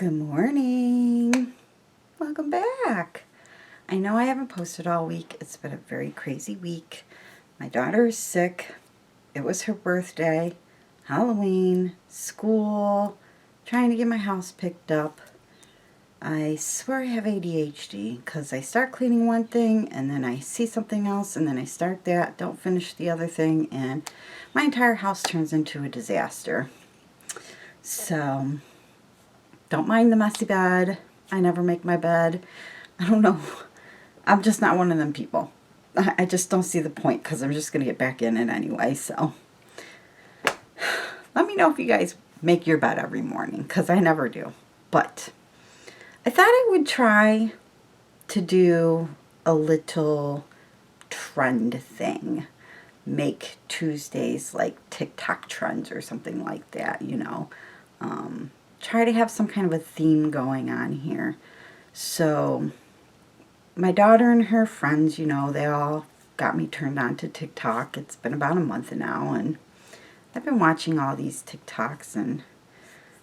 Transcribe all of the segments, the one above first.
Good morning. Welcome back. I know I haven't posted all week. It's been a very crazy week. My daughter is sick. It was her birthday, Halloween, school, trying to get my house picked up. I swear I have ADHD because I start cleaning one thing and then I see something else and then I start that, don't finish the other thing, and my entire house turns into a disaster. So, don't mind the messy bed. I never make my bed. I don't know. I'm just not one of them people. I just don't see the point because I'm just going to get back in it anyway. So let me know if you guys make your bed every morning because I never do. But I thought I would try to do a little trend thing. Make Tuesdays like TikTok trends or something like that, you know. Try to have some kind of a theme going on here. So my daughter and her friends, you know, they all got me turned on to TikTok. It's been about a month now, and I've been watching all these TikToks, and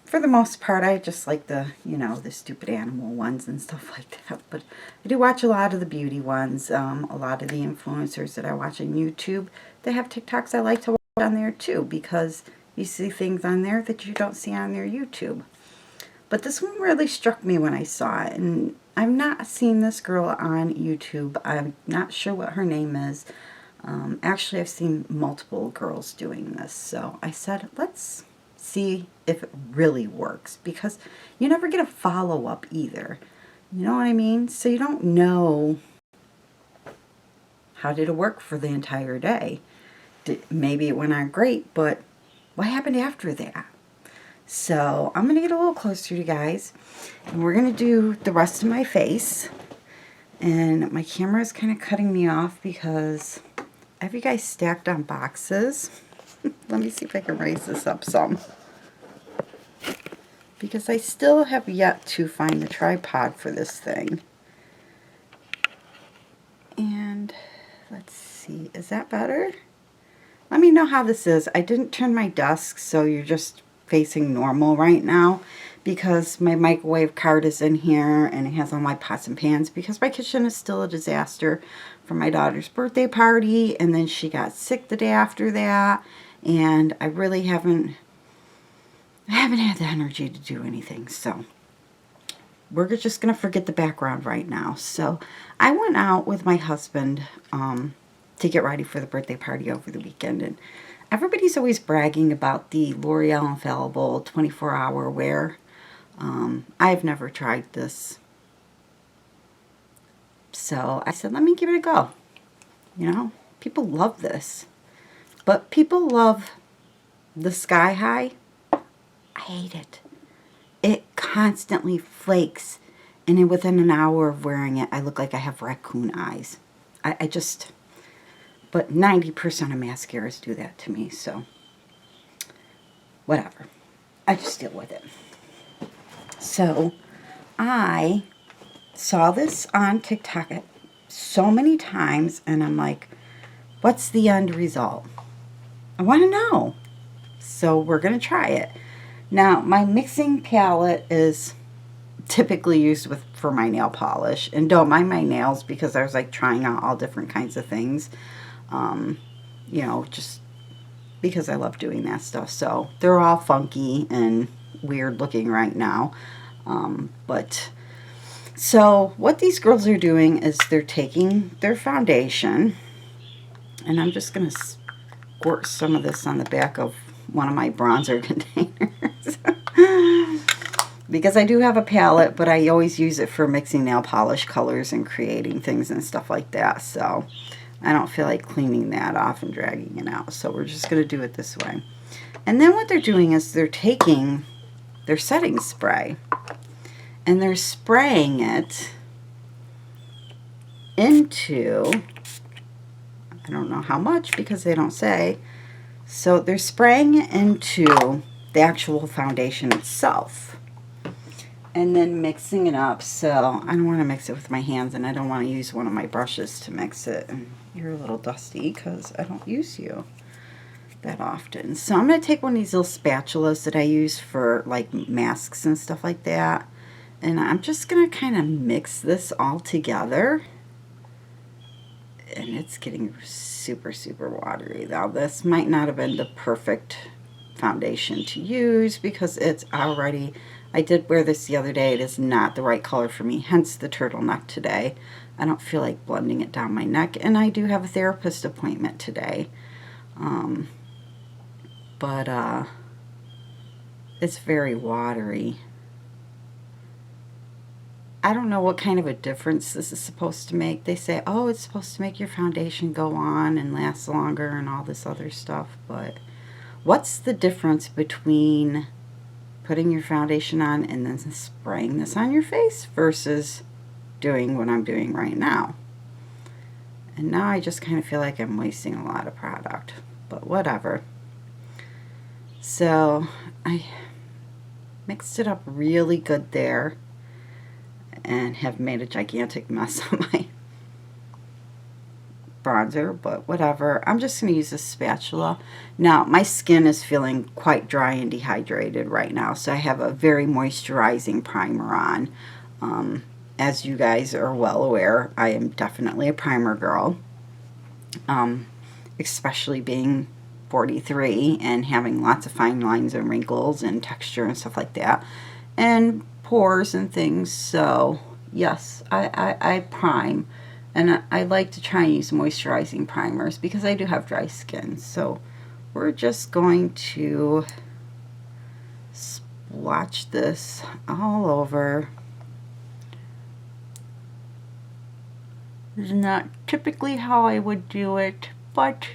for the most part, I just like the, you know, the stupid animal ones and stuff like that. But I do watch a lot of the beauty ones, a lot of the influencers that I watch on YouTube. They have TikToks I like to watch on there too, because you see things on there that you don't see on their YouTube. But this one really struck me when I saw it, and I've not seen this girl on YouTube. I'm not sure what her name is. Actually, I've seen multiple girls doing this, so I said, let's see if it really works, because you never get a follow-up either. You know what I mean? So you don't know how did it work for the entire day. Maybe it went on great, but what happened after that? So I'm going to get a little closer to you guys, and we're going to do the rest of my face. And my camera is kind of cutting me off because I have you guys stacked on boxes. Let me see if I can raise this up some, because I still have yet to find the tripod for this thing. And let's see, is that better? Let me know how this is. I didn't turn my desk, so you're just facing normal right now, because my microwave cart is in here and it has all my pots and pans, because my kitchen is still a disaster from my daughter's birthday party, and then she got sick the day after that, and I really haven't had the energy to do anything. So we're just gonna forget the background right now. So I went out with my husband to get ready for the birthday party over the weekend, and everybody's always bragging about the L'Oreal Infallible 24-hour wear. I've never tried this. So I said, let me give it a go. You know, people love this. But people love the Sky High. I hate it. It constantly flakes, and then within an hour of wearing it, I look like I have raccoon eyes. But 90% of mascaras do that to me, so whatever. I just deal with it. So I saw this on TikTok so many times, and I'm like, what's the end result? I want to know. So we're going to try it. Now, my mixing palette is typically used for my nail polish, and don't mind my nails because I was like trying out all different kinds of things. You know, just because I love doing that stuff. So they're all funky and weird looking right now. So what these girls are doing is they're taking their foundation, and I'm just going to squirt some of this on the back of one of my bronzer containers. Because I do have a palette, but I always use it for mixing nail polish colors and creating things and stuff like that. So I don't feel like cleaning that off and dragging it out. So we're just going to do it this way. And then what they're doing is they're taking their setting spray, and they're spraying it into, I don't know how much because they don't say. So they're spraying it into the actual foundation itself, and then mixing it up. So I don't want to mix it with my hands, and I don't want to use one of my brushes to mix it. And you're a little dusty because I don't use you. that often. So I'm going to take one of these little spatulas that I use for like masks and stuff like that. And I'm just going to kind of mix this all together. And it's getting super, super watery. Now this might not have been the perfect foundation to use because it's already, I did wear this the other day. It is not the right color for me, hence the turtleneck today. I don't feel like blending it down my neck, and I do have a therapist appointment today. But it's very watery. I don't know what kind of a difference this is supposed to make. They say, oh, it's supposed to make your foundation go on and last longer and all this other stuff, but what's the difference between putting your foundation on and then spraying this on your face versus doing what I'm doing right now? And now I just kind of feel like I'm wasting a lot of product, but whatever. So I mixed it up really good there and have made a gigantic mess on my bronzer, but whatever. I'm just going to use a spatula. Now, my skin is feeling quite dry and dehydrated right now, so I have a very moisturizing primer on. As you guys are well aware, I am definitely a primer girl, especially being 43 and having lots of fine lines and wrinkles and texture and stuff like that, and pores and things. So yes, I prime, and I like to try and use moisturizing primers because I do have dry skin. So we're just going to splotch this all over. This is not typically how I would do it, but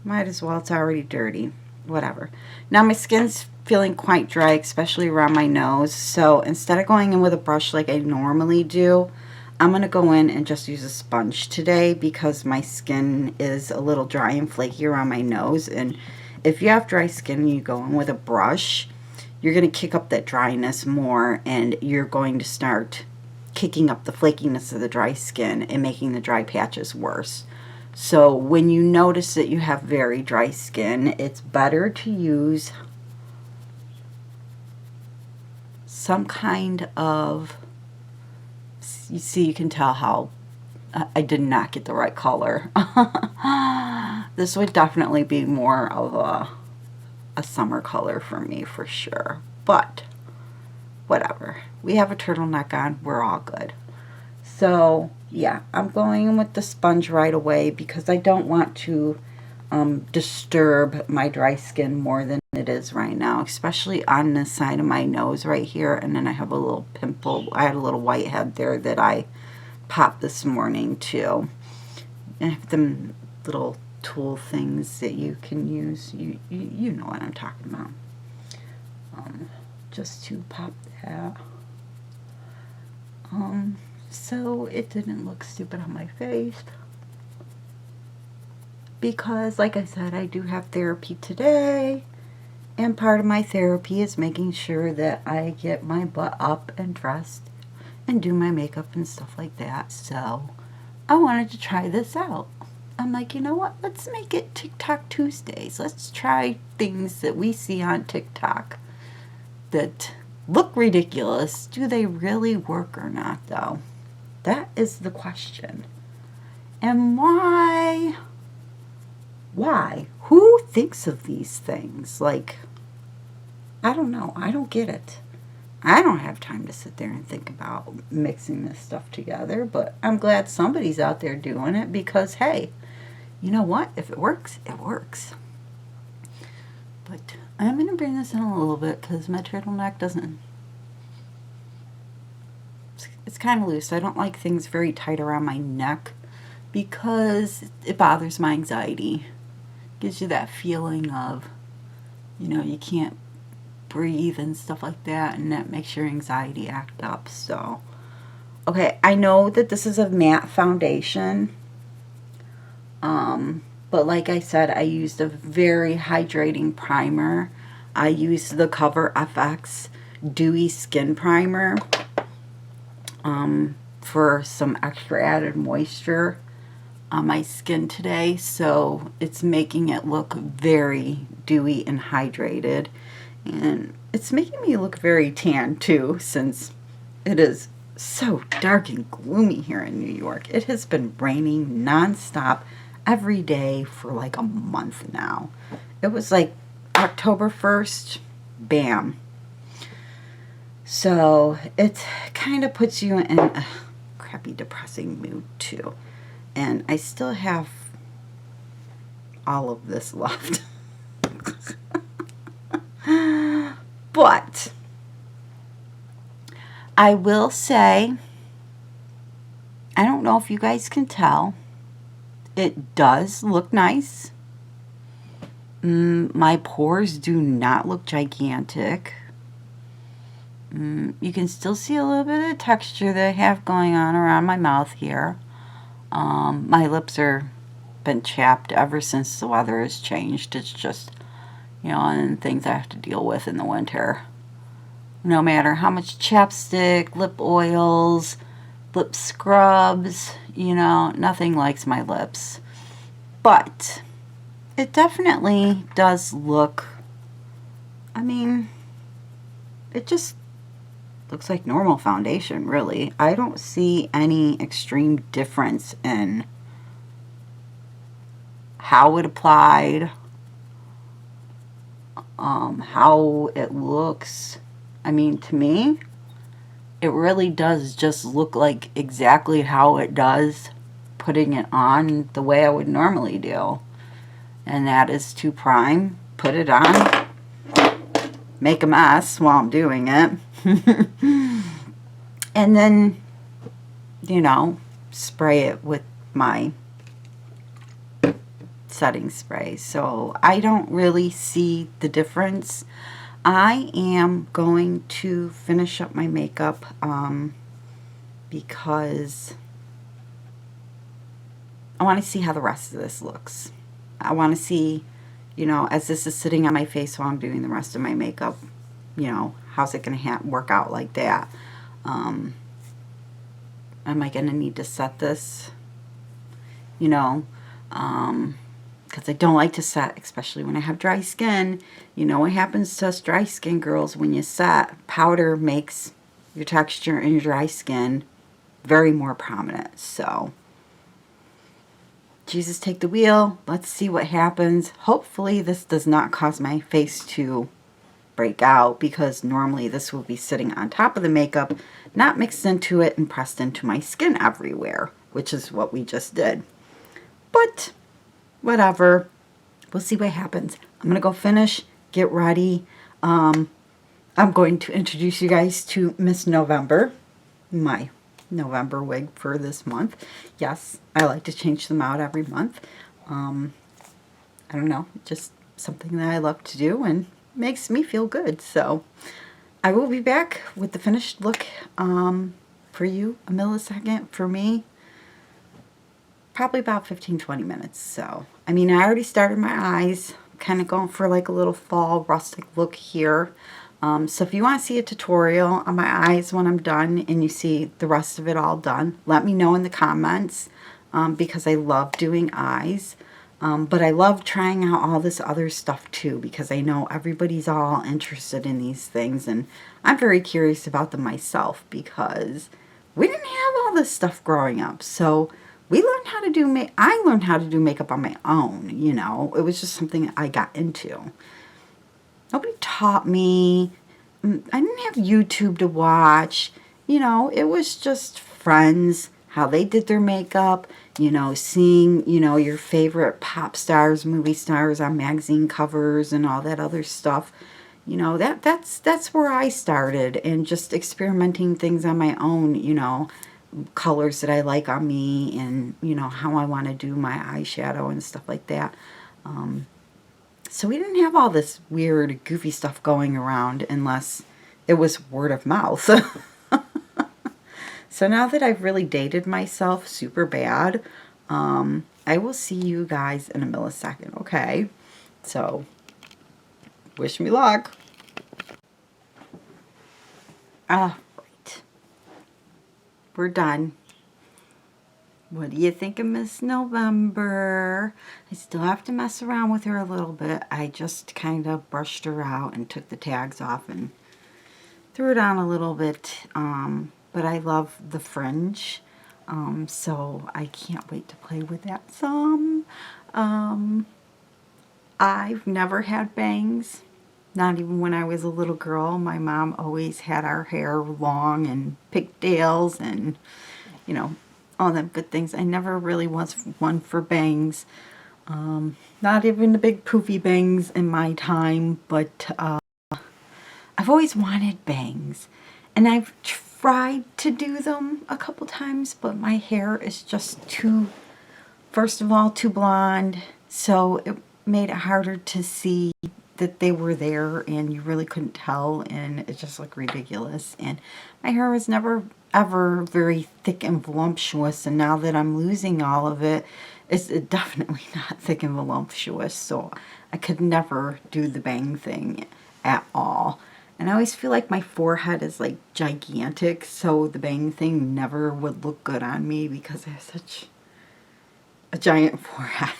might as well. It's already dirty. Whatever. Now my skin's feeling quite dry, especially around my nose. So instead of going in with a brush like I normally do, I'm going to go in and just use a sponge today because my skin is a little dry and flaky around my nose. And if you have dry skin and you go in with a brush, you're going to kick up that dryness more, and you're going to start kicking up the flakiness of the dry skin and making the dry patches worse. So when you notice that you have very dry skin, it's better to use some kind of, you see, you can tell how I did not get the right color. This would definitely be more of a summer color for me for sure, but whatever. We have a turtleneck on, we're all good. So yeah, I'm going in with the sponge right away because I don't want to disturb my dry skin more than it is right now, especially on the side of my nose right here. And then I have a little pimple. I had a little whitehead there that I popped this morning too. I have them little tool things that you can use. You know what I'm talking about. Just to pop that. So it didn't look stupid on my face. Because, like I said, I do have therapy today. And part of my therapy is making sure that I get my butt up and dressed and do my makeup and stuff like that. So I wanted to try this out. I'm like, you know what? Let's make it TikTok Tuesdays. Let's try things that we see on TikTok that look ridiculous. Do they really work or not, though? That is the question. And why? Why? Who thinks of these things? Like, I don't know. I don't get it. I don't have time to sit there and think about mixing this stuff together, but I'm glad somebody's out there doing it because, hey, you know what? If it works, it works. But I'm going to bring this in a little bit because my turtleneck doesn't... It's kind of loose. I don't like things very tight around my neck because it bothers my anxiety. Gives you that feeling of, you know, you can't breathe and stuff like that, and that makes your anxiety act up. So, okay, I know that this is a matte foundation, but like I said, I used a very hydrating primer. I used the Cover FX Dewy Skin Primer for some extra added moisture. on my skin today, so it's making it look very dewy and hydrated. And it's making me look very tan too, since it is so dark and gloomy here in New York. It has been raining nonstop every day for like a month now. It was like October 1st, bam. So it kind of puts you in a crappy, depressing mood too. And I still have all of this left. But I will say, I don't know if you guys can tell, it does look nice. My pores do not look gigantic. You can still see a little bit of texture that I have going on around my mouth here. My lips are been chapped ever since the weather has changed. It's just, and things I have to deal with in the winter. No matter how much chapstick, lip oils, lip scrubs, nothing likes my lips. But it definitely does look, it just looks like normal foundation, really. I don't see any extreme difference in how it applied, how it looks. To me, it really does just look like exactly how it does putting it on the way I would normally do. And that is to prime, put it on, make a mess while I'm doing it. And then, spray it with my setting spray. So I don't really see the difference. I am going to finish up my makeup because I want to see how the rest of this looks. I want to see, as this is sitting on my face while I'm doing the rest of my makeup, how's it going to work out like that? Am I going to need to set this? Because I don't like to set, especially when I have dry skin. You know what happens to us dry skin girls when you set? Powder makes your texture in your dry skin very more prominent. So, Jesus, take the wheel. Let's see what happens. Hopefully this does not cause my face to break out, because normally this will be sitting on top of the makeup, not mixed into it and pressed into my skin everywhere, which is what we just did. But whatever, we'll see what happens. I'm gonna go finish, get ready. I'm going to introduce you guys to Miss November, my November wig for this month. Yes, I like to change them out every month. I don't know, just something that I love to do and makes me feel good. So I will be back with the finished look for you, a millisecond. For me, probably about 15-20 minutes. So I already started my eyes, kind of going for like a little fall rustic look here. So if you want to see a tutorial on my eyes when I'm done and you see the rest of it all done, let me know in the comments, because I love doing eyes. But I love trying out all this other stuff too, because I know everybody's all interested in these things, and I'm very curious about them myself, because we didn't have all this stuff growing up. So we learned how to do I learned how to do makeup on my own, It was just something I got into. Nobody taught me. I didn't have YouTube to watch. It was just friends, how they did their makeup, seeing, your favorite pop stars, movie stars on magazine covers and all that other stuff. That's where I started, and just experimenting things on my own, colors that I like on me, and, how I want to do my eyeshadow and stuff like that. So we didn't have all this weird, goofy stuff going around unless it was word of mouth. So now that I've really dated myself super bad, I will see you guys in a millisecond, okay? So, wish me luck. Right. We're done. What do you think of Miss November? I still have to mess around with her a little bit. I just kind of brushed her out and took the tags off and threw it on a little bit. But I love the fringe. So I can't wait to play with that some. I've never had bangs. Not even when I was a little girl. My mom always had our hair long and pigtails and, you know, all them good things. I never really was one for bangs. Not even the big poofy bangs in my time, but I've always wanted bangs. And I've tried to do them a couple times, but my hair is just too, first of all, too blonde. So it made it harder to see that they were there, and you really couldn't tell, and it just looked ridiculous. And my hair was never ever very thick and voluptuous, and now that I'm losing all of it, it's definitely not thick and voluptuous, so I could never do the bang thing at all. And I always feel like my forehead is like gigantic, so the bang thing never would look good on me because I have such a giant forehead.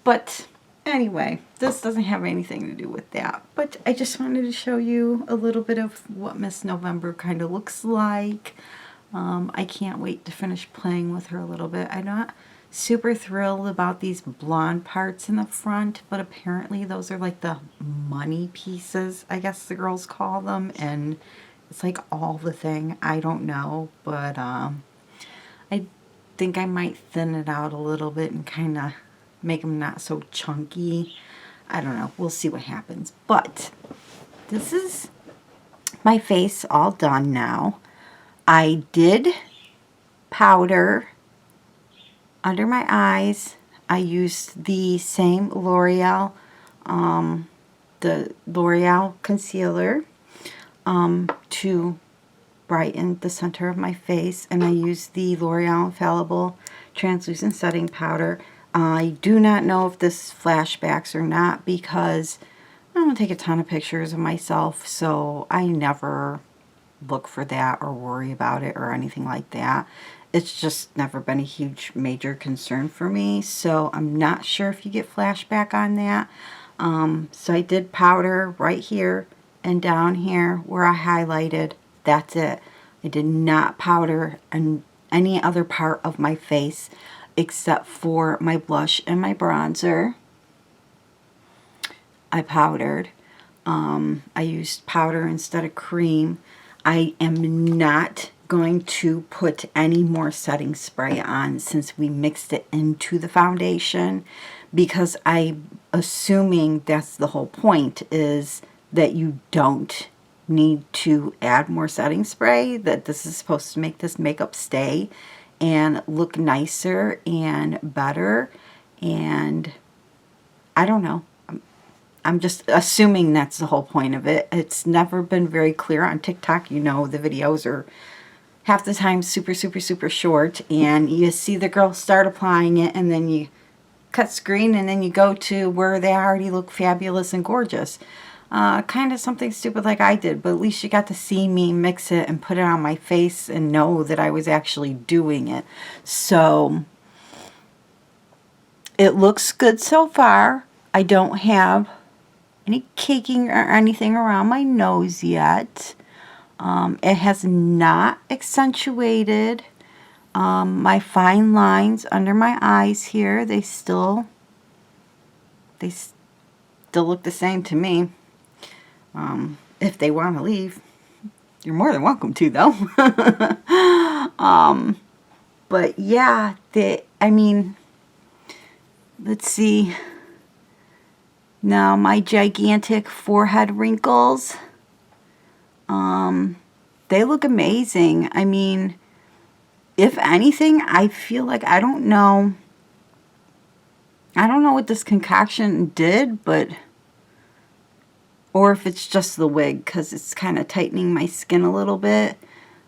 But anyway, this doesn't have anything to do with that. But I just wanted to show you a little bit of what Miss November kind of looks like. I can't wait to finish playing with her a little bit. I'm not super thrilled about these blonde parts in the front, but apparently those are like the money pieces, I guess the girls call them. And it's like all the thing. I don't know, but I think I might thin it out a little bit and kind of make them not so chunky. I don't know. We'll see what happens. But this is my face all done now. I did powder under my eyes. I used the same L'Oreal, the L'Oreal concealer to brighten the center of my face. And I used the L'Oreal Infallible translucent setting powder. I do not know if this flashbacks or not because I don't take a ton of pictures of myself, so I never look for that or worry about it or anything like that. It's just never been a huge major concern for me, so I'm not sure if you get flashback on that. So I did powder right here and down here where I highlighted. That's it. I did not powder on any other part of my face except for my blush and my bronzer. I powdered. I used powder instead of cream. I am not going to put any more setting spray on since we mixed it into the foundation, because I'm assuming that's the whole point, is that you don't need to add more setting spray, that this is supposed to make this makeup stay and look nicer and better. And I don't know. I'm just assuming that's the whole point of it. It's never been very clear on TikTok. You know, the videos are half the time super, super, super short. And you see the girl start applying it, and then you cut screen, and then you go to where they already look fabulous and gorgeous. Kind of something stupid like I did, but at least you got to see me mix it and put it on my face and know that I was actually doing it. So it looks good so far. I don't have any caking or anything around my nose yet. It has not accentuated my fine lines under my eyes here. They still look the same to me. If they want to leave, you're more than welcome to, though. But yeah, I mean, let's see. Now my gigantic forehead wrinkles, they look amazing. I mean, if anything, I feel like I don't know what this concoction did, but or if it's just the wig, because it's kind of tightening my skin a little bit.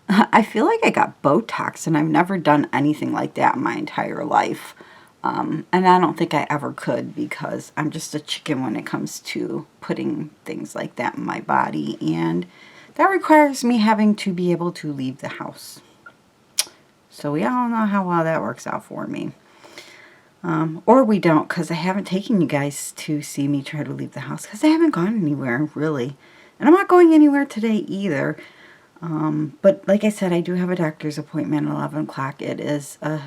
I feel like I got Botox, and I've never done anything like that in my entire life. And I don't think I ever could, because I'm just a chicken when it comes to putting things like that in my body. And that requires me having to be able to leave the house. So we all know how well that works out for me. Or we don't, because I haven't taken you guys to see me try to leave the house, because I haven't gone anywhere, really. And I'm not going anywhere today either. But like I said, I do have a doctor's appointment at 11 o'clock. It is a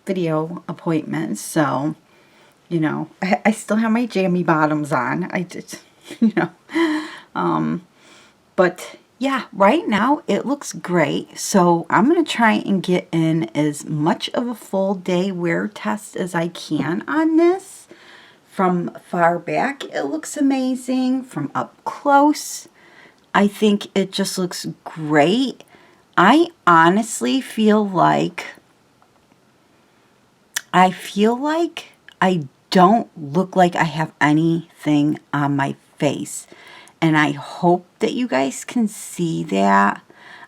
video appointment, so, you know, I still have my jammy bottoms on. I just, you know, but yeah, right now it looks great. So I'm going to try and get in as much of a full day wear test as I can on this. From far back, it looks amazing. From up close, I think it just looks great. I honestly feel like I don't look like I have anything on my face. And I hope that you guys can see that.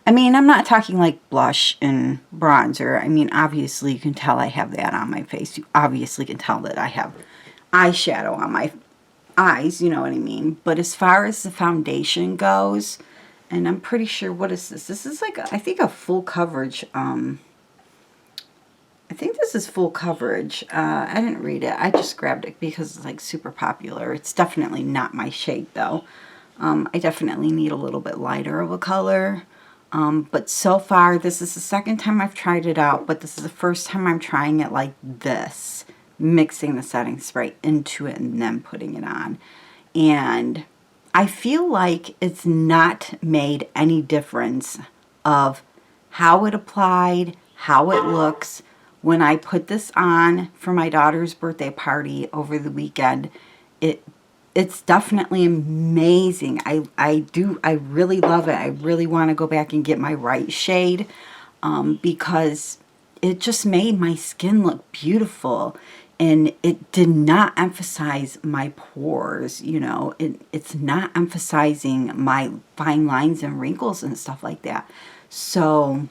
I mean, I'm not talking like blush and bronzer. I mean, obviously you can tell I have that on my face. You obviously can tell that I have eyeshadow on my eyes, you know what I mean? But as far as the foundation goes, and I'm pretty sure, what is this? This is like, I think a full coverage, I think this is full coverage. I didn't read it. I just grabbed it because it's like super popular. It's definitely not my shade though. I definitely need a little bit lighter of a color. But so far, this is the second time I've tried it out, but this is the first time I'm trying it like this. Mixing the setting spray into it and then putting it on. And I feel like it's not made any difference of how it applied, how it looks. When I put this on for my daughter's birthday party over the weekend, it's definitely amazing. I really love it. I really want to go back and get my right shade because it just made my skin look beautiful. And it did not emphasize my pores, you know. It's not emphasizing my fine lines and wrinkles and stuff like that. So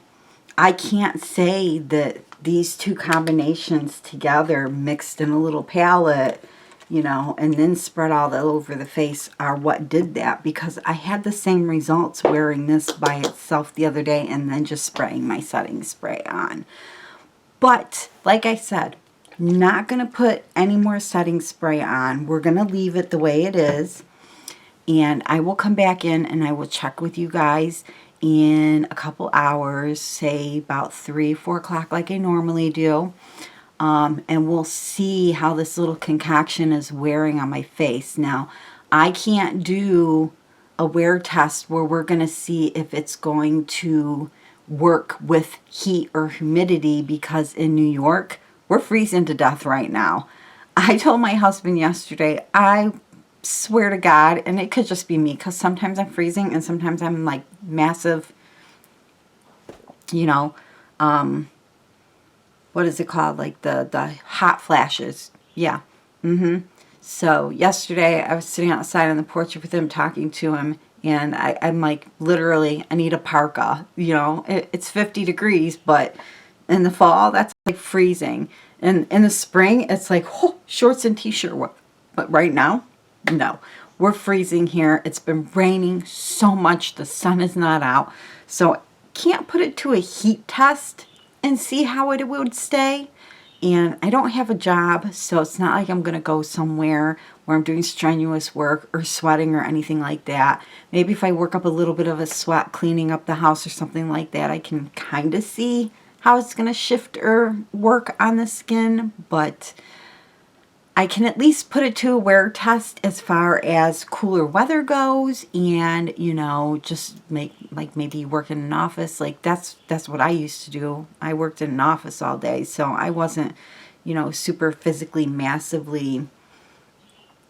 I can't say that these two combinations together mixed in a little palette, you know, and then spread all over the face are what did that, because I had the same results wearing this by itself the other day and then just spraying my setting spray on. But like I said, not going to put any more setting spray on. We're going to leave it the way it is. And I will come back in and I will check with you guys in a couple hours, say about 3, 4 o'clock like I normally do. And we'll see how this little concoction is wearing on my face. Now, I can't do a wear test where we're going to see if it's going to work with heat or humidity, because in New York, we're freezing to death right now. I told my husband yesterday, I swear to God, and it could just be me, because sometimes I'm freezing and sometimes I'm like massive, you know, what is it called? Like the hot flashes. Yeah. So yesterday I was sitting outside on the porch with him, talking to him, and I'm like, literally, I need a parka. You know, it's 50 degrees, but in the fall, that's like freezing. And in the spring, it's like, oh, shorts and t-shirt. But right now, no. We're freezing here. It's been raining so much. The sun is not out. So can't put it to a heat test and see how it would stay. And I don't have a job, so it's not like I'm going to go somewhere where I'm doing strenuous work or sweating or anything like that. Maybe if I work up a little bit of a sweat cleaning up the house or something like that, I can kind of see how it's going to shift or work on the skin. But I can at least put it to a wear test as far as cooler weather goes, and, you know, just like maybe work in an office. Like that's what I used to do. I worked in an office all day, so I wasn't, you know, super physically massively,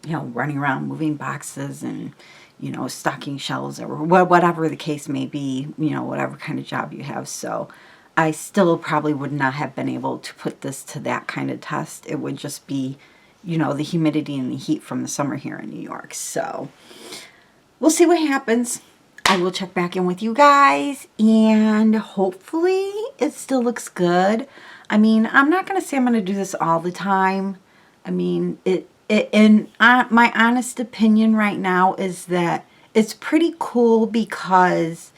you know, running around moving boxes and, you know, stocking shelves or whatever the case may be, you know, whatever kind of job you have. So I still probably would not have been able to put this to that kind of test. It would just be, you know, the humidity and the heat from the summer here in New York. So we'll see what happens. I will check back in with you guys, and hopefully it still looks good. I mean, I'm not going to say I'm going to do this all the time. I mean, my honest opinion right now is that it's pretty cool, because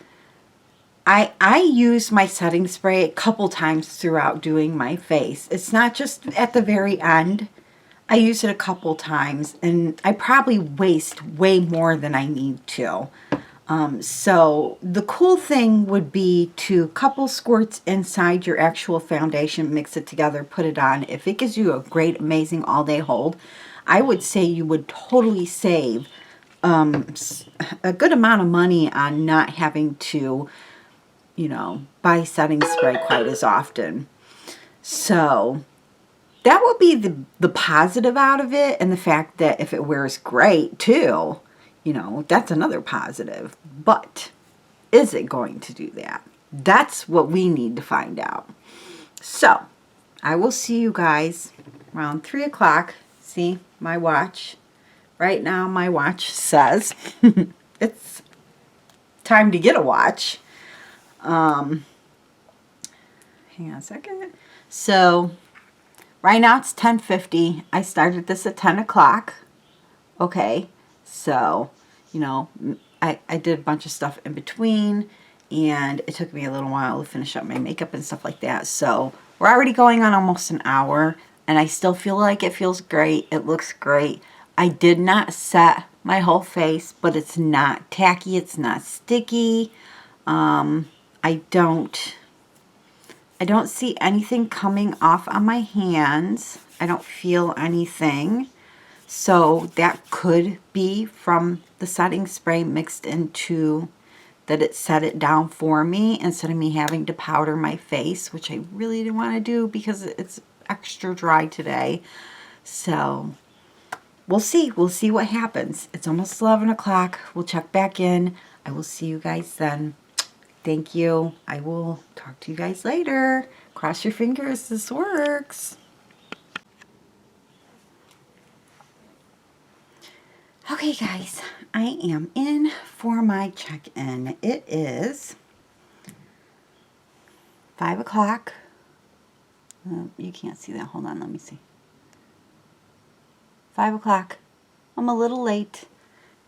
I use my setting spray a couple times throughout doing my face. It's not just at the very end. I use it a couple times, and I probably waste way more than I need to. So the cool thing would be to couple squirts inside your actual foundation, mix it together, put it on. If it gives you a great, amazing all-day hold, I would say you would totally save a good amount of money on not having to, you know, buy setting spray quite as often. So that will be the positive out of it, and the fact that if it wears great too, you know, that's another positive. But is it going to do that? That's what we need to find out. So I will see you guys around 3 o'clock. See my watch. Right now my watch says it's time to get a watch. Hang on a second. So right now it's 10:50. I started this at 10 o'clock. Okay. So, you know, I did a bunch of stuff in between, and it took me a little while to finish up my makeup and stuff like that. So we're already going on almost an hour, and I still feel like it feels great. It looks great. I did not set my whole face, but it's not tacky. It's not sticky. I don't see anything coming off on my hands. I don't feel anything. So that could be from the setting spray mixed into that it set it down for me instead of me having to powder my face, which I really didn't want to do because it's extra dry today. So we'll see. We'll see what happens. It's almost 11 o'clock. We'll check back in. I will see you guys then. Thank you. I will talk to you guys later. Cross your fingers. This works. Okay, guys. I am in for my check-in. It is 5 o'clock. You can't see that. Hold on. Let me see. 5 o'clock. I'm a little late.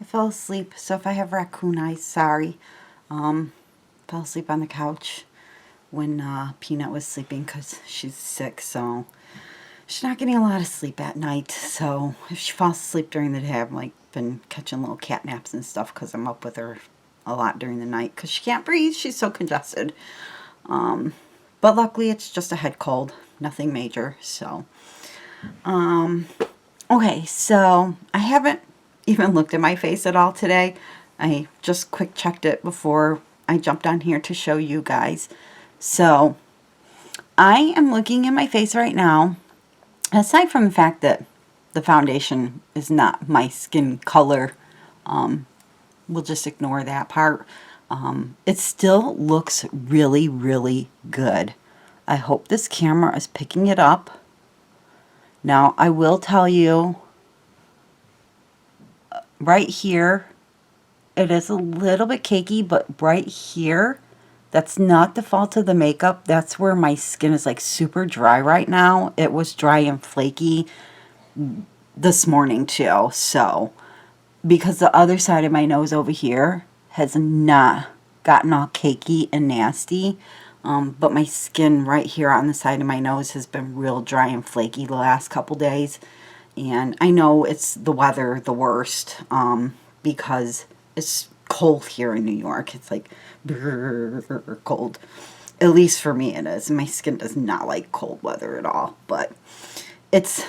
I fell asleep, so if I have raccoon eyes, sorry. Fell asleep on the couch when Peanut was sleeping because she's sick, so she's not getting a lot of sleep at night. So if she falls asleep during the day, I've like been catching little cat naps and stuff because I'm up with her a lot during the night because she can't breathe. She's so congested. But luckily it's just a head cold, nothing major. So okay, so I haven't even looked at my face at all today. I just quick checked it before I jumped on here to show you guys. So I am looking at my face right now. Aside from the fact that the foundation is not my skin color, we'll just ignore that part. It still looks really, really good. I hope this camera is picking it up. Now, I will tell you, right here, it is a little bit cakey, but right here, that's not the fault of the makeup. That's where my skin is like super dry right now. It was dry and flaky this morning too. So, because the other side of my nose over here has not gotten all cakey and nasty. But my skin right here on the side of my nose has been real dry and flaky the last couple days. And I know it's the weather the worst because it's cold here in New York. It's like cold. At least for me it is. My skin does not like cold weather at all. But it's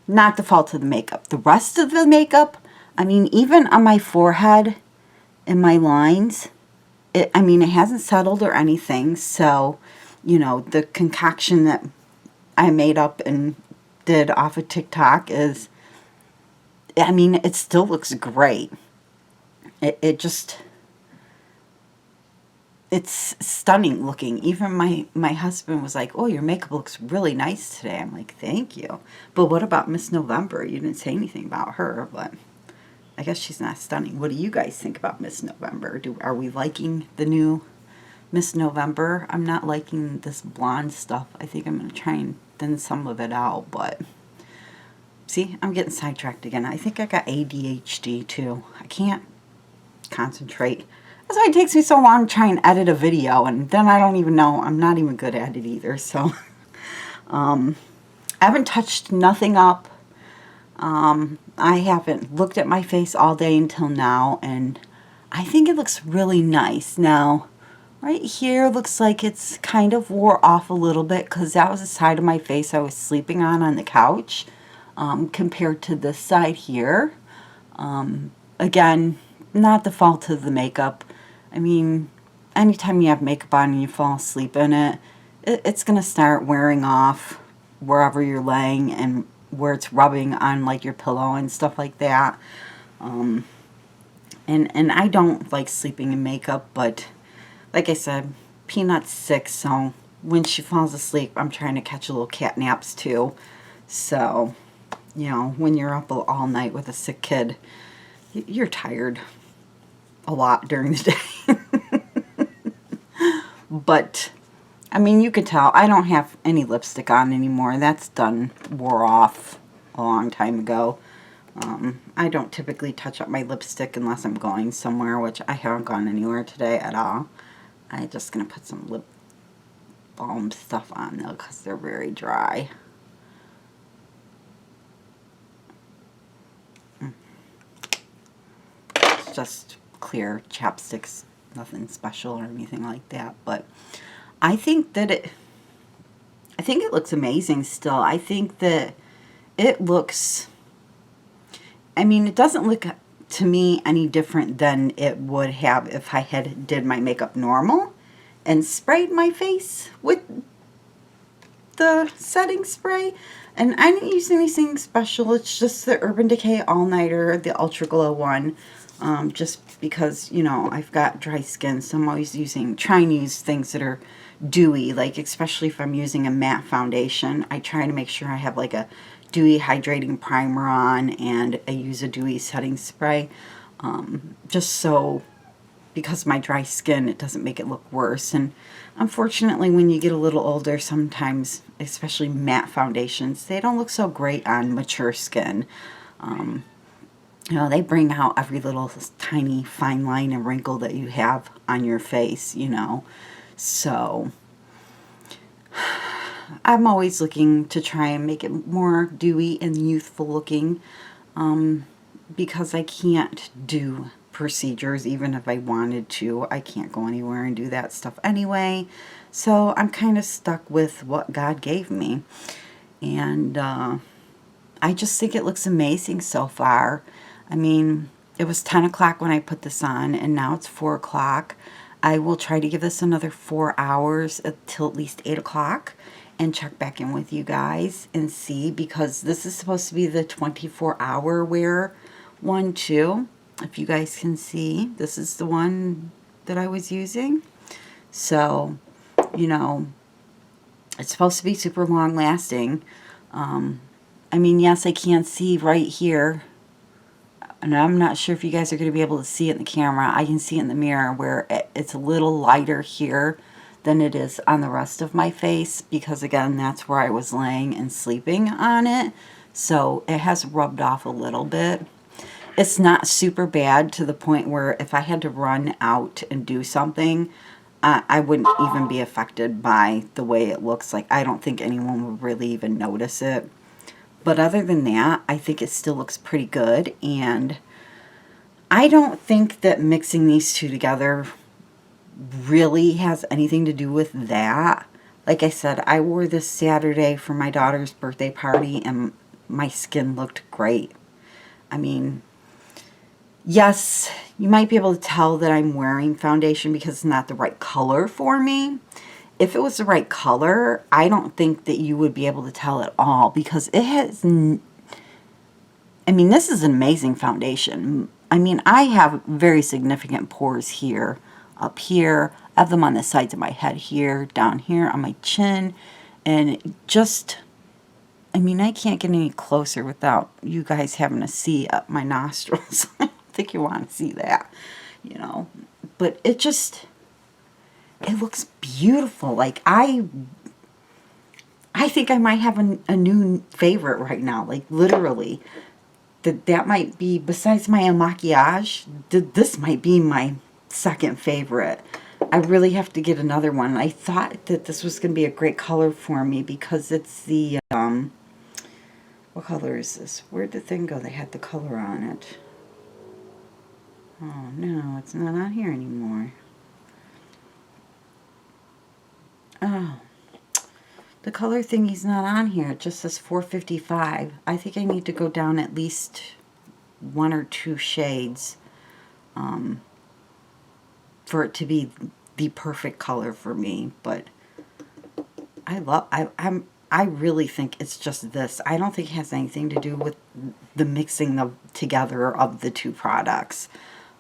not the fault of the makeup. The rest of the makeup, I mean, even on my forehead and my lines, it hasn't settled or anything. So, you know, the concoction that I made up and did off of TikTok is, it still looks great. It's stunning looking. Even my husband was like, oh, your makeup looks really nice today. I'm like, thank you. But what about Miss November? You didn't say anything about her, but I guess she's not stunning. What do you guys think about Miss November? Are we liking the new Miss November? I'm not liking this blonde stuff. I think I'm going to try and thin some of it out, but see, I'm getting sidetracked again. I think I got ADHD too. I can't concentrate. That's why it takes me so long to try and edit a video, and then I don't even know. I'm not even good at it either, so. I haven't touched nothing up. I haven't looked at my face all day until now, and I think it looks really nice. Now, right here looks like it's kind of wore off a little bit because that was the side of my face I was sleeping on the couch, compared to this side here. Again, not the fault of the makeup. I mean, anytime you have makeup on and you fall asleep in it, it's going to start wearing off wherever you're laying and where it's rubbing on like your pillow and stuff like that. And I don't like sleeping in makeup, but like I said, Peanut's sick, so when she falls asleep, I'm trying to catch a little cat naps too. So, you know, when you're up all night with a sick kid, you're tired a lot during the day. But I mean, you could tell I don't have any lipstick on anymore. That's done, wore off a long time ago. I don't typically touch up my lipstick unless I'm going somewhere, which I haven't gone anywhere today at all. I'm just going to put some lip balm stuff on though because they're very dry. It's just clear chapsticks, nothing special or anything like that, but I think that it looks amazing still. I think that it looks, I mean, it doesn't look to me any different than it would have if I had did my makeup normal and sprayed my face with the setting spray. And I didn't use anything special. It's just the Urban Decay All Nighter, the Ultra Glow one. Just because, you know, I've got dry skin, so I'm always trying to use things that are dewy, like especially if I'm using a matte foundation. I try to make sure I have like a dewy hydrating primer on, and I use a dewy setting spray, just so, because of my dry skin, it doesn't make it look worse. And unfortunately, when you get a little older, sometimes, especially matte foundations, they don't look so great on mature skin. You know, they bring out every little tiny fine line and wrinkle that you have on your face, you know. So I'm always looking to try and make it more dewy and youthful looking, because I can't do procedures even if I wanted to. I can't go anywhere and do that stuff anyway. So I'm kind of stuck with what God gave me. And I just think it looks amazing so far. I mean, it was 10 o'clock when I put this on, and now it's 4 o'clock. I will try to give this another 4 hours until at least 8 o'clock and check back in with you guys and see, because this is supposed to be the 24-hour wear one too. If you guys can see, this is the one that I was using. So, you know, it's supposed to be super long lasting. I mean, yes, I can see right here, and I'm not sure if you guys are going to be able to see it in the camera. I can see it in the mirror where it's a little lighter here than it is on the rest of my face, because again, that's where I was laying and sleeping on it. So it has rubbed off a little bit. It's not super bad to the point where if I had to run out and do something, I wouldn't even be affected by the way it looks. Like, I don't think anyone would really even notice it. But other than that, I think it still looks pretty good. And I don't think that mixing these two together really has anything to do with that. Like I said, I wore this Saturday for my daughter's birthday party, and my skin looked great. I mean, yes, you might be able to tell that I'm wearing foundation because it's not the right color for me. If it was the right color, I don't think that you would be able to tell at all, because it has, I mean, this is an amazing foundation. I mean, I have very significant pores here, up here. I have them on the sides of my head here, down here on my chin, and it just, I mean, I can't get any closer without you guys having to see up my nostrils. I don't think you want to see that, you know, but it just, it looks beautiful. Like, I think I might have a new favorite right now. Like, literally, that might be, besides my maquillage, this might be my second favorite. I really have to get another one. I thought that this was going to be a great color for me because it's the, what color is this? Where'd the thing go? They had the color on it. Oh no, it's not on here anymore. Oh, the color thingy's not on here. It just says 455. I think I need to go down at least 1 or 2 shades for it to be the perfect color for me. But I really think it's just this. I don't think it has anything to do with the mixing together of the two products.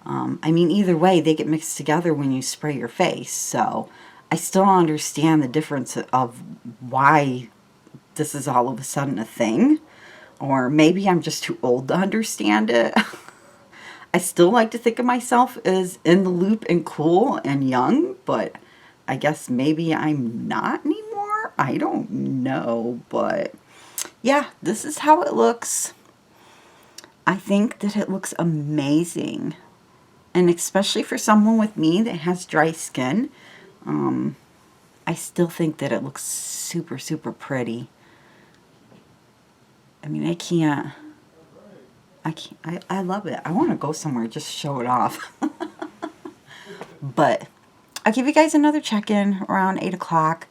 I mean, either way, they get mixed together when you spray your face. So I still don't understand the difference of why this is all of a sudden a thing. Or maybe I'm just too old to understand it. I still like to think of myself as in the loop and cool and young, but I guess maybe I'm not anymore. I don't know, but yeah, this is how it looks. I think that it looks amazing. And especially for someone with me that has dry skin, I still think that it looks super, super pretty. I mean, I love it. I want to go somewhere, just show it off. But I'll give you guys another check-in around 8 o'clock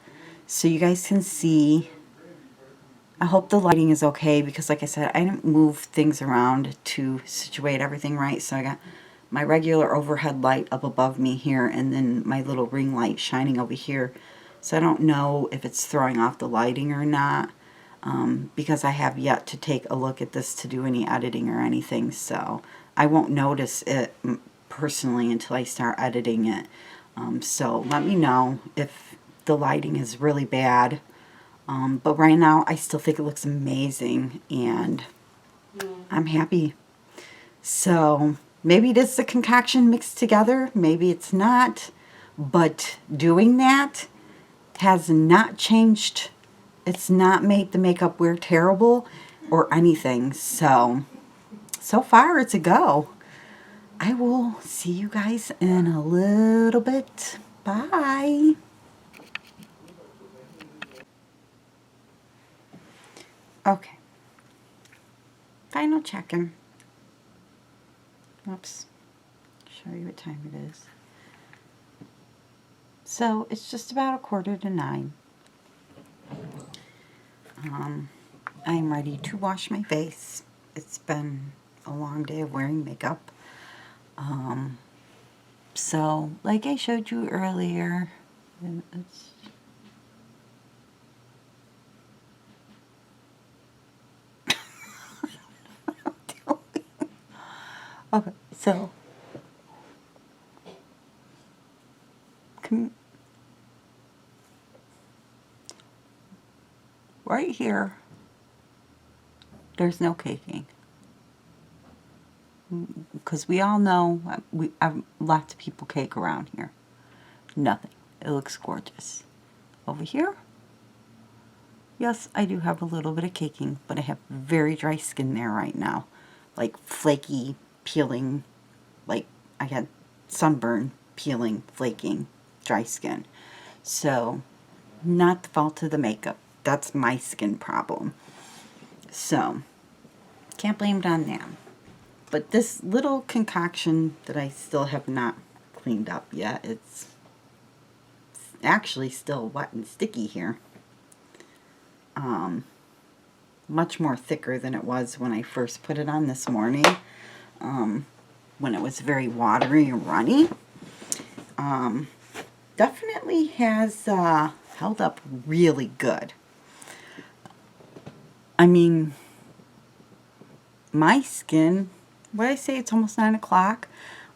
so you guys can see. I hope the lighting is okay because, like I said, I didn't move things around to situate everything right. So I got my regular overhead light up above me here and then my little ring light shining over here. So I don't know if it's throwing off the lighting or not. Because I have yet to take a look at this to do any editing or anything, so I won't notice it personally until I start editing it. So let me know if the lighting is really bad. But right now I still think it looks amazing and I'm happy. So maybe it is the concoction mixed together, maybe it's not, but doing that has not changed. It's not made the makeup wear terrible or anything. So far it's a go. I will see you guys in a little bit. Bye. Okay. Final check-in. Oops. Show you what time it is. So it's just about 8:45. I'm ready to wash my face. It's been a long day of wearing makeup. So like I showed you earlier, okay, so right here, there's no caking. Because we all know, lots of people cake around here. Nothing. It looks gorgeous. Over here, yes, I do have a little bit of caking, but I have very dry skin there right now. Like flaky, peeling, like I had sunburn, peeling, flaking, dry skin. So, not the fault of the makeup. That's my skin problem. So, can't blame it on them. But this little concoction that I still have not cleaned up yet, it's actually still wet and sticky here. Much more thicker than it was when I first put it on this morning, when it was very watery and runny. Definitely has held up really good. I mean, my skin, what did I say, it's almost 9 o'clock.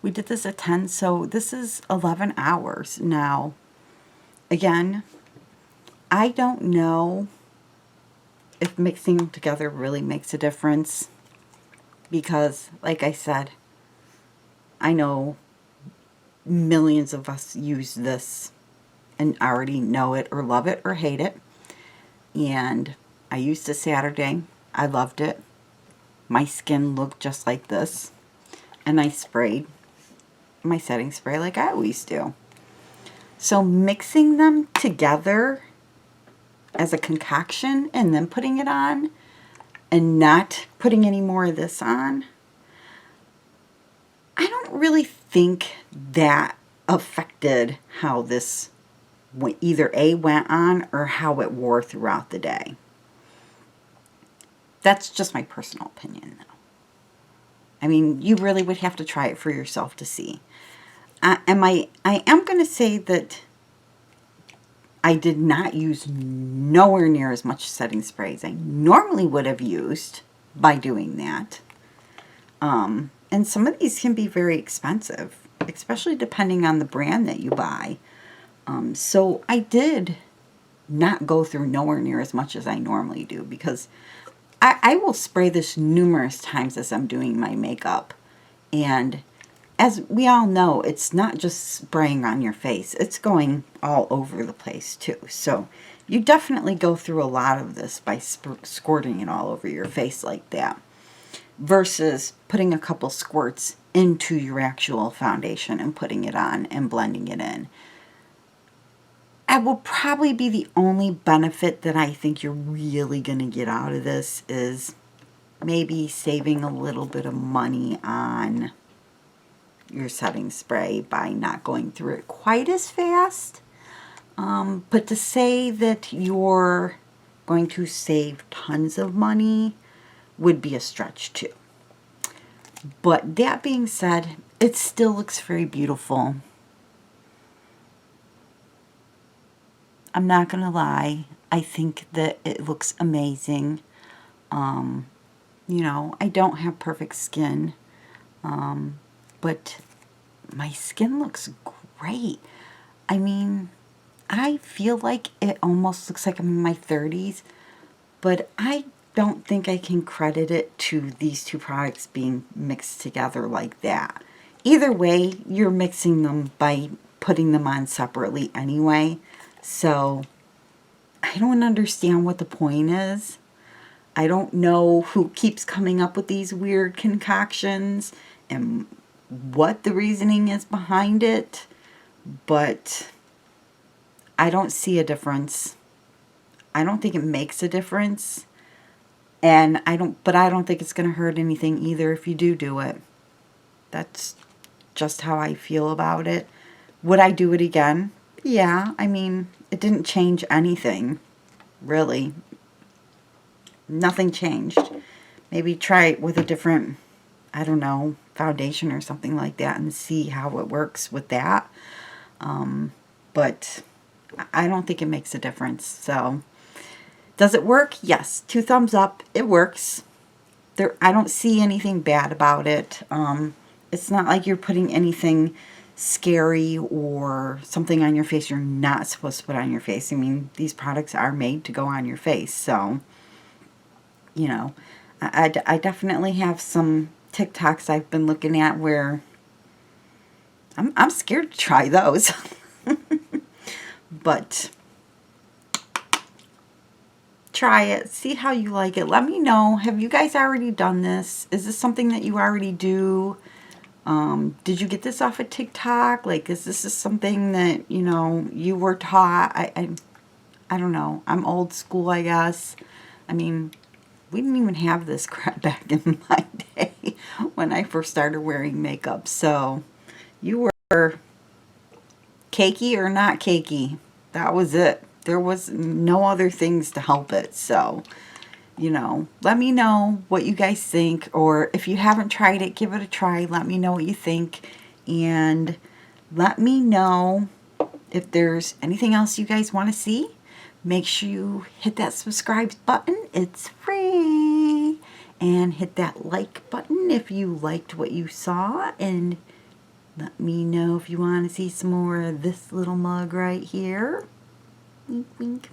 We did this at 10, so this is 11 hours. Now, again, I don't know if mixing together really makes a difference because, like I said, I know millions of us use this and already know it or love it or hate it. And I used it Saturday. I loved it. My skin looked just like this. And I sprayed. my setting spray like I always do. So mixing them together as a concoction and then putting it on and not putting any more of this on, I don't really think that affected how this either A, went on, or how it wore throughout the day. That's just my personal opinion, though. I mean, you really would have to try it for yourself to see. I am going to say that I did not use nowhere near as much setting spray as I normally would have used by doing that. And some of these can be very expensive, especially depending on the brand that you buy. So I did not go through nowhere near as much as I normally do, because I will spray this numerous times as I'm doing my makeup. And as we all know, it's not just spraying on your face. It's going all over the place too. So you definitely go through a lot of this by squirting it all over your face like that, versus putting a couple squirts into your actual foundation and putting it on and blending it in. That will probably be the only benefit that I think you're really going to get out of this, is maybe saving a little bit of money on your setting spray by not going through it quite as fast. But to say that you're going to save tons of money would be a stretch too. But that being said, it still looks very beautiful. I'm not going to lie. I think that it looks amazing. You know, I don't have perfect skin. But my skin looks great. I mean, I feel like it almost looks like I'm in my 30s. But I don't think I can credit it to these two products being mixed together like that. Either way, you're mixing them by putting them on separately anyway. So I don't understand what the point is. I don't know who keeps coming up with these weird concoctions and what the reasoning is behind it, but I don't see a difference. I don't think it makes a difference. And I don't think it's going to hurt anything either if you do it. That's just how I feel about it. Would I do it again? Yeah, I mean, it didn't change anything, really. Nothing changed. Maybe try it with a different, I don't know, foundation or something like that and see how it works with that. But I don't think it makes a difference. So, does it work? Yes. 2 thumbs up. It works. I don't see anything bad about it. It's not like you're putting anything scary or something on your face you're not supposed to put on your face. I mean, these products are made to go on your face. So, you know, I definitely have some TikToks I've been looking at where I'm scared to try those. But try it. See how you like it. Let me know. Have you guys already done this? Is this something that you already do? Did you get this off of TikTok? Like, is this something that, you know, you were taught? I don't know. I'm old school, I guess. I mean, we didn't even have this crap back in my day when I first started wearing makeup. So, you were cakey or not cakey. That was it. There was no other things to help it. So, you know, let me know what you guys think, or if you haven't tried it, give it a try. Let me know what you think, and let me know if there's anything else you guys want to see. Make sure you hit that subscribe button. It's free. And hit that like button if you liked what you saw, and let me know if you want to see some more of this little mug right here. Wink, wink.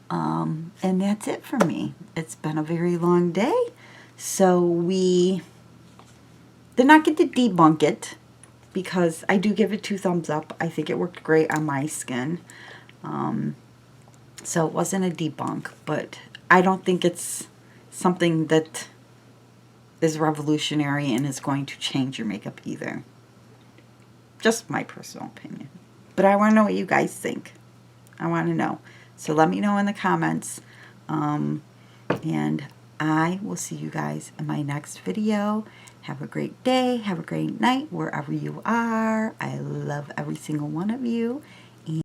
And that's it for me. It's been a very long day, so we did not get to debunk it, because I do give it 2 thumbs up. I think it worked great on my skin. So it wasn't a debunk, but I don't think it's something that is revolutionary and is going to change your makeup either. Just my personal opinion. But I want to know what you guys think. I want to know. So let me know in the comments. And I will see you guys in my next video. Have a great day. Have a great night wherever you are. I love every single one of you.